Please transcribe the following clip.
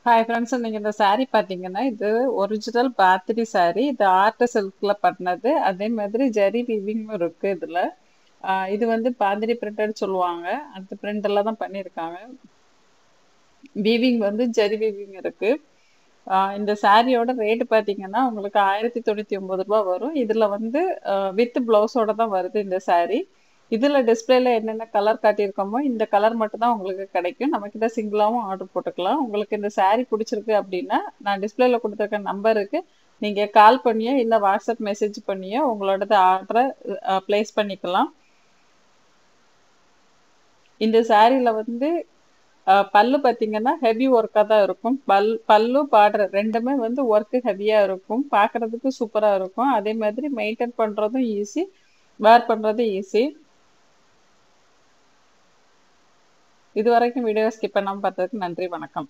Hi friends, நீங்க இந்த saree பாத்தீங்கன்னா இது ஒரிஜினல் பாத்திரி saree. இது ஆர்ட் சில்க்ல பண்ணது. அதே மாதிரி ஜரி வீவிங்கும் இருக்கு இதுல. இது வந்து பாந்திரி பிரிண்டட் சொல்லுவாங்க. அந்த பிரிண்ட்ல தான் பண்ணியிருக்காங்க. வீவிங் வந்து ஜரி வீவிங் இருக்கு. இந்த சாரியோட ரேட் பாத்தீங்கன்னா உங்களுக்கு 1099 ரூபாய் வரும். இதுல வந்து வித் பிளவுஸோட தான் வருது இந்த saree. இதுல டிஸ்பிளேல என்னென்ன கலர் காட்டியிருக்கோமோ இந்த கலர் மட்டும் தான் உங்களுக்கு கிடைக்கும். நம்ம கிட்ட சிங்கிளாவும் ஆர்டர் போட்டுக்கலாம். உங்களுக்கு இந்த saree பிடிச்சிருக்கு அப்படின்னா நான் டிஸ்பிளேல கொடுத்துருக்க நம்பருக்கு நீங்க கால் பண்ணியோ இல்ல வாட்ஸ்அப் மெசேஜ் பண்ணியோ உங்களோட ஆர்டரை பிளேஸ் பண்ணிக்கலாம். இந்த சாரில வந்து பல்லு பாத்தீங்கன்னா ஹெவி ஒர்க்கா தான் இருக்கும். பல்லு பார்டர் ரெண்டுமே வந்து ஒர்க் ஹெவியா இருக்கும். பார்க்கிறதுக்கு சூப்பரா இருக்கும். அதே மாதிரி மெயின்டைன் பண்றதும் ஈஸி, வேர் பண்றதும் ஈஸி. இது வரைக்கும் வீடியோ ஸ்கிப் பண்ணாம பார்த்ததுக்கு நன்றி, வணக்கம்.